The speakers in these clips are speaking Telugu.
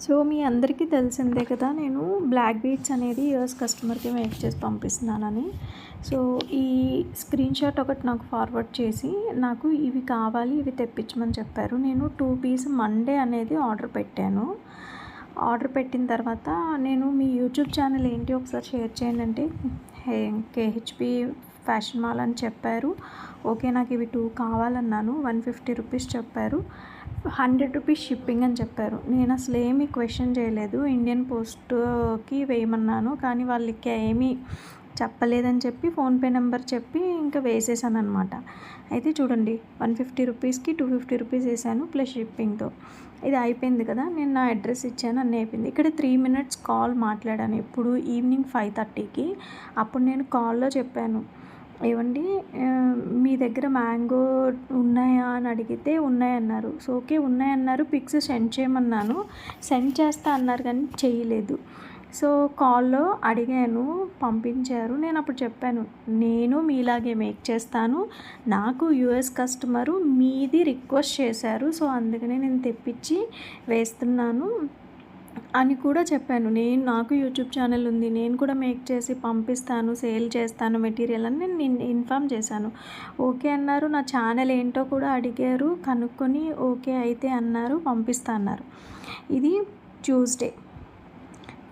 సో మీ అందరికీ తెలిసిందే కదా, నేను బ్లాక్ బీట్స్ అనేది యూఎస్ కస్టమర్కి మేక్ చేసి పంపిస్తున్నానని. సో ఈ స్క్రీన్ షాట్ ఒకటి నాకు ఫార్వర్డ్ చేసి నాకు ఇవి కావాలి, ఇవి తెప్పించమని చెప్పారు. నేను 2 పీస్ మండే అనేది ఆర్డర్ పెట్టాను. ఆర్డర్ పెట్టిన తర్వాత నేను మీ యూట్యూబ్ ఛానల్ ఏంటి ఒకసారి షేర్ చేయండి అంటే కేహెచ్పి ఫ్యాషన్ మాల్ అని చెప్పారు. ఓకే, నాకు ఇవి 2 కావాలన్నాను. 150 రూపీస్ చెప్పారు. 100 రూపీస్ షిప్పింగ్ అని చెప్పారు. నేను అసలు ఏమీ క్వశ్చన్ చేయలేదు. ఇండియన్ పోస్ట్కి వేయమన్నాను, కానీ వాళ్ళకి ఏమీ చెప్పలేదని చెప్పి ఫోన్పే నెంబర్ చెప్పి ఇంకా వేసేసాను అనమాట. అయితే చూడండి, 150 రూపీస్కి 250 రూపీస్ వేసాను ప్లస్ షిప్పింగ్తో. ఇది అయిపోయింది కదా, నేను నా అడ్రస్ ఇచ్చాను, అన్నీ అయిపోయింది. ఇక్కడ 3 మినిట్స్ కాల్ మాట్లాడాను. ఇప్పుడు ఈవినింగ్ 5:30కి. అప్పుడు నేను కాల్లో చెప్పాను, ఏవండి మీ దగ్గర మ్యాంగో ఉన్నాయా అని అడిగితే ఉన్నాయన్నారు. సో ఓకే ఉన్నాయన్నారు, పిక్స్ సెండ్ చేయమన్నాను. సెండ్ చేస్తా అన్నారు కానీ చేయలేదు. సో కాల్లో అడిగాను, పంపించారు. నేను అప్పుడు చెప్పాను, నేను మీలాగే మేక్ చేస్తాను, నాకు యూఎస్ కస్టమరు మీది రిక్వెస్ట్ చేశారు, సో అందుకనే నేను తెప్పించి వేస్తున్నాను అని కూడా చెప్పాను. నాకు యూట్యూబ్ ఛానల్ ఉంది, నేను కూడా మేక్ చేసి పంపిస్తాను, సేల్ చేస్తాను మెటీరియల్ అని నేను ఇన్ఫామ్ చేశాను. ఓకే అన్నారు. నా ఛానల్ ఏంటో కూడా అడిగారు, కనుక్కొని ఓకే అయితే అన్నారు, పంపిస్తా అన్నారు. ఇది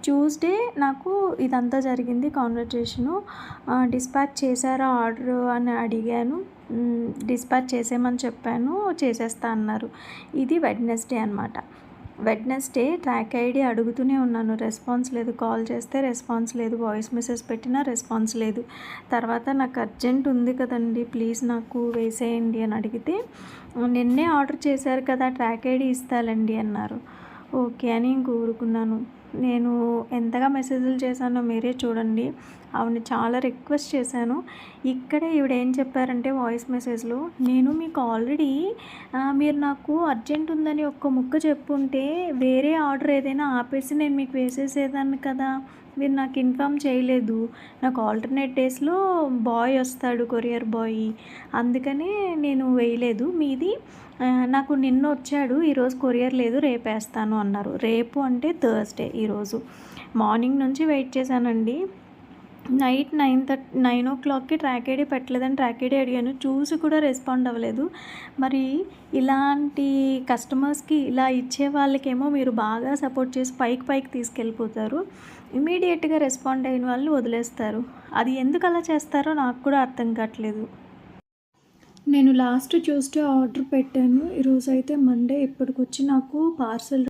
ట్యూస్డే నాకు ఇదంతా జరిగింది కాన్వర్జేషను. డిస్పాచ్ చేశారా ఆర్డర్ అని అడిగాను. డిస్పాచ్ చేసేయమని చెప్పాను, చేసేస్తా అన్నారు. ఇది వెడ్నెస్డే అనమాట. వెడ్నెస్డే ట్రాక్ ఐడి అడుగుతూనే ఉన్నాను, రెస్పాన్స్ లేదు. కాల్ చేస్తే రెస్పాన్స్ లేదు, వాయిస్ మెసేజ్ పెట్టినా రెస్పాన్స్ లేదు. తర్వాత నాకు అర్జెంట్ ఉంది కదండి, ప్లీజ్ నాకు వేసేయండి అని అడిగితే, నిన్నే ఆర్డర్ చేశారు కదా, ట్రాక్ ఐడి ఇస్తాలండి అన్నారు. ఓకే అని ఊరుకున్నాను. నేను ఎంతగా మెసేజ్లు చేశానో మీరే చూడండి. ఆవిడని చాలా రిక్వెస్ట్ చేశాను. ఇక్కడ ఈవిడ ఏం చెప్పారంటే వాయిస్ మెసేజ్లో, నేను మీకు ఆల్రెడీ మీరు నాకు అర్జెంట్ ఉందని ఒక్క ముక్క చెప్పుంటే వేరే ఆర్డర్ ఏదైనా ఆపేసి నేను మీకు వేసేసేదాన్ని కదా, మీరు నాకు ఇన్ఫామ్ చేయలేదు. నాకు ఆల్టర్నేట్ డేస్లో బాయ్ వస్తాడు, కొరియర్ బాయ్, అందుకనే నేను వేయలేదు. మీది నాకు నిన్న వచ్చాడు, ఈరోజు కొరియర్ లేదు, రేపు వేస్తాను అన్నారు. రేపు అంటే థర్స్డే. ఈరోజు మార్నింగ్ నుంచి వెయిట్ చేశానండి. నైట్ 9 o'clockకి ట్రాక్ ఐడి పెట్టలేదని ట్రాక్ ఐడి అడిగాను, చూసి కూడా రెస్పాండ్ అవ్వలేదు. మరి ఇలాంటి కస్టమర్స్కి ఇలా ఇచ్చే వాళ్ళకేమో మీరు బాగా సపోర్ట్ చేసి పైకి తీసుకెళ్ళిపోతారు, ఇమీడియట్గా రెస్పాండ్ అయిన వాళ్ళు వదిలేస్తారు. అది ఎందుకు అలా చేస్తారో నాకు కూడా అర్థం కావట్లేదు. నేను లాస్ట్ ట్యూస్డే ఆర్డర్ పెట్టాను, ఈరోజు అయితే మండే. ఇప్పటికొచ్చి నాకు పార్సల్